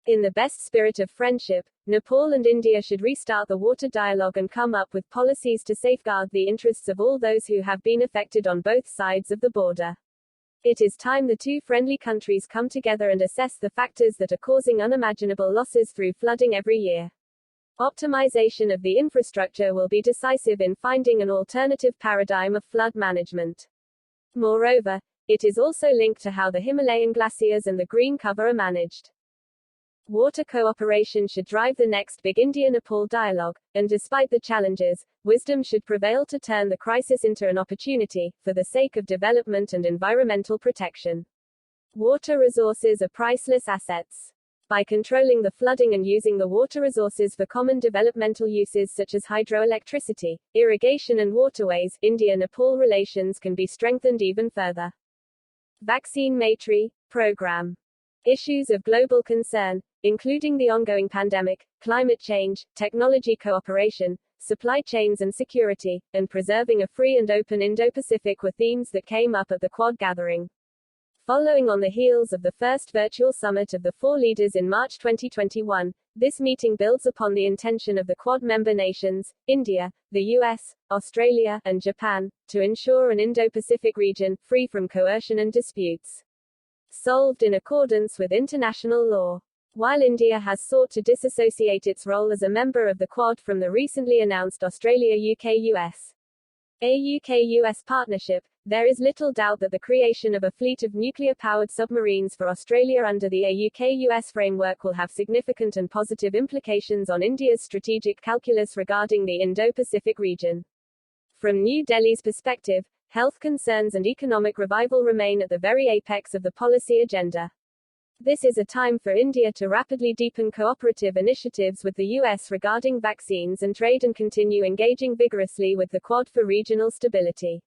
In the best spirit of friendship, Nepal and India should restart the water dialogue and come up with policies to safeguard the interests of all those who have been affected on both sides of the border. It is time the two friendly countries come together and assess the factors that are causing unimaginable losses through flooding every year. Optimization of the infrastructure will be decisive in finding an alternative paradigm of flood management. Moreover, it is also linked to how the Himalayan glaciers and the green cover are managed. Water cooperation should drive the next big India-Nepal dialogue, and despite the challenges, wisdom should prevail to turn the crisis into an opportunity, for the sake of development and environmental protection. Water resources are priceless assets. By controlling the flooding and using the water resources for common developmental uses such as hydroelectricity, irrigation and waterways, India-Nepal relations can be strengthened even further. Vaccine Maitri Program. Issues of global concern, including the ongoing pandemic, climate change, technology cooperation, supply chains and security, and preserving a free and open Indo-Pacific were themes that came up at the Quad gathering. Following on the heels of the first virtual summit of the four leaders in March 2021, this meeting builds upon the intention of the Quad member nations, India, the US, Australia, and Japan, to ensure an Indo-Pacific region, free from coercion and disputes. Solved in accordance with international law. While India has sought to disassociate its role as a member of the Quad from the recently announced Australia-UK-US UK-US partnership, there is little doubt that the creation of a fleet of nuclear-powered submarines for Australia under the UK-US framework will have significant and positive implications on India's strategic calculus regarding the Indo-Pacific region. From New Delhi's perspective, health concerns and economic revival remain at the very apex of the policy agenda. This is a time for India to rapidly deepen cooperative initiatives with the US regarding vaccines and trade and continue engaging vigorously with the Quad for regional stability.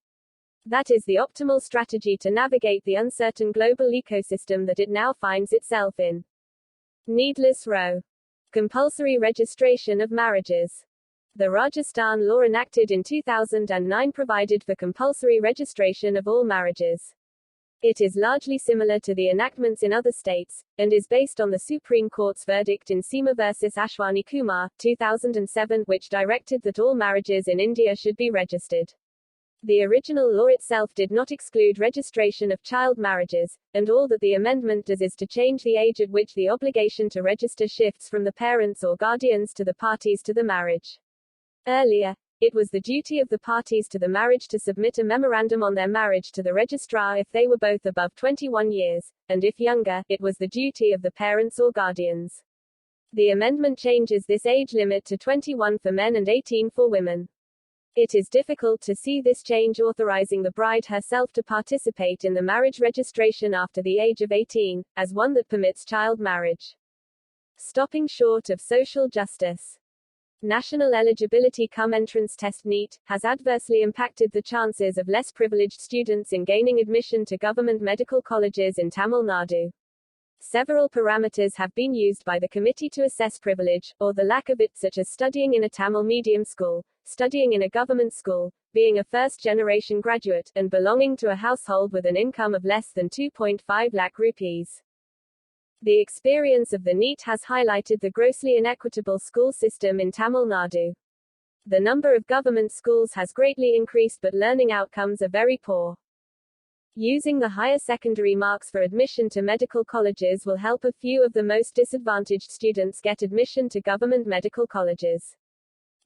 That is the optimal strategy to navigate the uncertain global ecosystem that it now finds itself in. Needless row. Compulsory registration of marriages. The Rajasthan law enacted in 2009 provided for compulsory registration of all marriages. It is largely similar to the enactments in other states, and is based on the Supreme Court's verdict in Seema vs. Ashwani Kumar, 2007, which directed that all marriages in India should be registered. The original law itself did not exclude registration of child marriages, and all that the amendment does is to change the age at which the obligation to register shifts from the parents or guardians to the parties to the marriage. Earlier, it was the duty of the parties to the marriage to submit a memorandum on their marriage to the registrar if they were both above 21 years, and if younger, it was the duty of the parents or guardians. The amendment changes this age limit to 21 for men and 18 for women. It is difficult to see this change authorizing the bride herself to participate in the marriage registration after the age of 18, as one that permits child marriage. Stopping short of social justice. National Eligibility Cum Entrance Test (NEET) has adversely impacted the chances of less privileged students in gaining admission to government medical colleges in Tamil Nadu. Several parameters have been used by the committee to assess privilege, or the lack of it, such as studying in a Tamil medium school, studying in a government school, being a first-generation graduate, and belonging to a household with an income of less than 2.5 lakh rupees. The experience of the NEET has highlighted the grossly inequitable school system in Tamil Nadu. The number of government schools has greatly increased, but learning outcomes are very poor. Using the higher secondary marks for admission to medical colleges will help a few of the most disadvantaged students get admission to government medical colleges.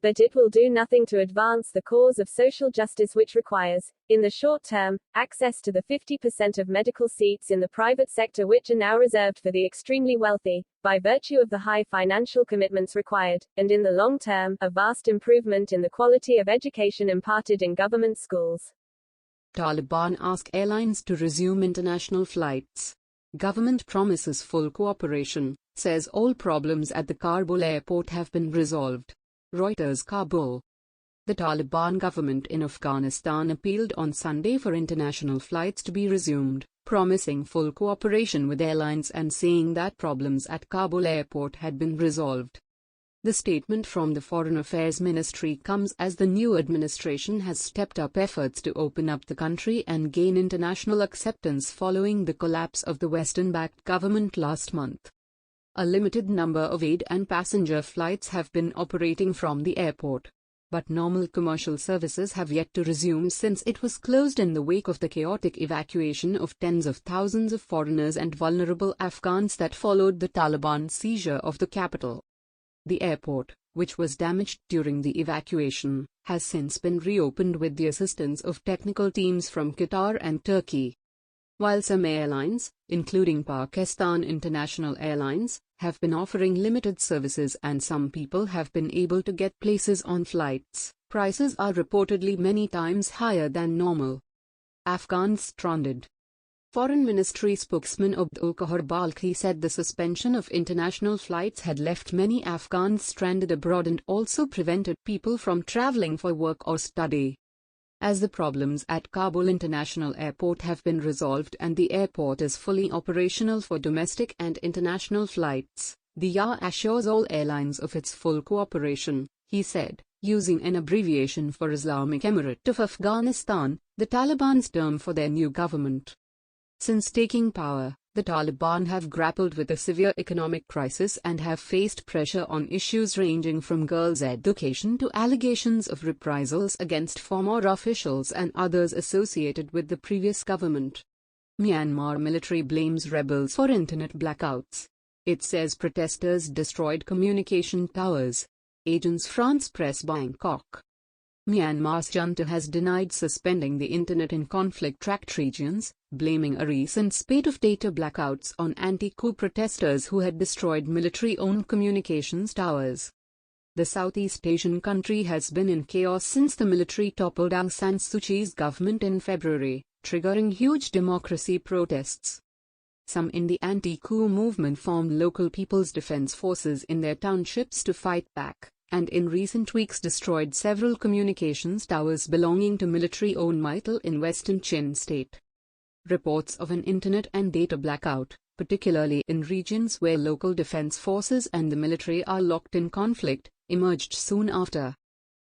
But it will do nothing to advance the cause of social justice, which requires, in the short term, access to the 50% of medical seats in the private sector which are now reserved for the extremely wealthy, by virtue of the high financial commitments required, and in the long term, a vast improvement in the quality of education imparted in government schools. Taliban ask airlines to resume international flights. Government promises full cooperation, says all problems at the Kabul airport have been resolved. Reuters. Kabul. The Taliban government in Afghanistan appealed on Sunday for international flights to be resumed, promising full cooperation with airlines and saying that problems at Kabul airport had been resolved. The statement from the Foreign Affairs Ministry comes as the new administration has stepped up efforts to open up the country and gain international acceptance following the collapse of the Western-backed government last month. A limited number of aid and passenger flights have been operating from the airport. But normal commercial services have yet to resume since it was closed in the wake of the chaotic evacuation of tens of thousands of foreigners and vulnerable Afghans that followed the Taliban seizure of the capital. The airport, which was damaged during the evacuation, has since been reopened with the assistance of technical teams from Qatar and Turkey. While some airlines, including Pakistan International Airlines, have been offering limited services and some people have been able to get places on flights, prices are reportedly many times higher than normal. Afghans stranded. Foreign Ministry spokesman Abdulqahar Balkhi said the suspension of international flights had left many Afghans stranded abroad and also prevented people from traveling for work or study. As the problems at Kabul International Airport have been resolved and the airport is fully operational for domestic and international flights, the YA assures all airlines of its full cooperation, he said, using an abbreviation for Islamic Emirate of Afghanistan, the Taliban's term for their new government. Since taking power, the Taliban have grappled with a severe economic crisis and have faced pressure on issues ranging from girls' education to allegations of reprisals against former officials and others associated with the previous government. Myanmar military blames rebels for internet blackouts. It says protesters destroyed communication towers. Agence France Presse Bangkok. Myanmar's junta has denied suspending the internet in conflict-tracked regions, blaming a recent spate of data blackouts on anti-coup protesters who had destroyed military-owned communications towers. The Southeast Asian country has been in chaos since the military toppled Aung San Suu Kyi's government in February, triggering huge democracy protests. Some in the anti-coup movement formed local people's defense forces in their townships to fight back, and in recent weeks destroyed several communications towers belonging to military-owned Maital in western Chin state. Reports of an internet and data blackout, particularly in regions where local defense forces and the military are locked in conflict, emerged soon after.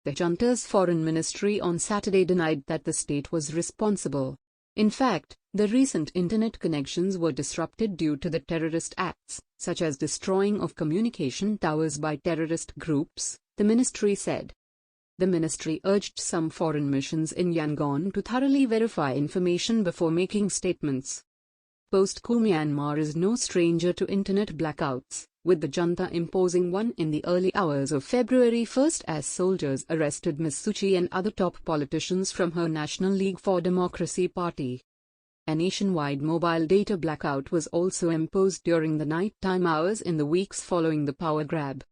The junta's foreign ministry on Saturday denied that the state was responsible. In fact, the recent internet connections were disrupted due to the terrorist acts, such as destroying of communication towers by terrorist groups, the ministry said. The ministry urged some foreign missions in Yangon to thoroughly verify information before making statements. Post-coup Myanmar is no stranger to internet blackouts, with the junta imposing one in the early hours of February 1 as soldiers arrested Ms. Suu Kyi and other top politicians from her National League for Democracy party. A nationwide mobile data blackout was also imposed during the nighttime hours in the weeks following the power grab.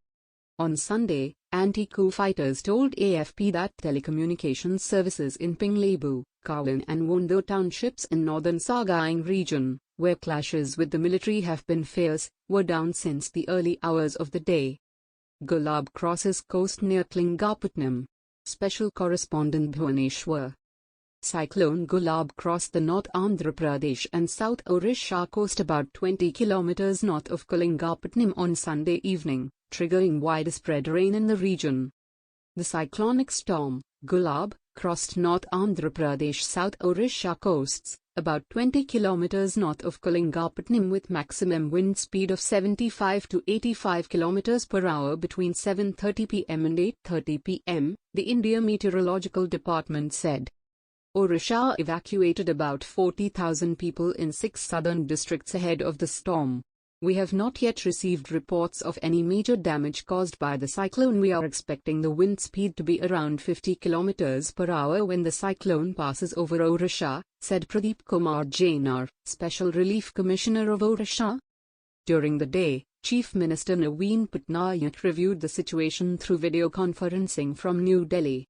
On Sunday, anti-coup fighters told AFP that telecommunications services in Pinglebu, Kawin and Wondo townships in northern Sagaing region, where clashes with the military have been fierce, were down since the early hours of the day. Gulab crosses coast near Kalingapatnam. Special correspondent Bhuvaneshwar. Cyclone Gulab crossed the North Andhra Pradesh and South Orissa coast about 20 kilometers north of Kalingapatnam on Sunday evening, triggering widespread rain in the region. The cyclonic storm, Gulab, crossed North Andhra Pradesh South Orissa coasts, about 20 kilometers north of Kalingapatnam with maximum wind speed of 75 to 85 kilometers per hour between 7:30 p.m. and 8:30 p.m., the India Meteorological Department said. Orissa evacuated about 40,000 people in 6 southern districts ahead of the storm. We have not yet received reports of any major damage caused by the cyclone. We are expecting the wind speed to be around 50 km per hour when the cyclone passes over Orissa, said Pradeep Kumar Jainar, Special Relief Commissioner of Orissa. During the day, Chief Minister Naveen Patnaik reviewed the situation through video conferencing from New Delhi.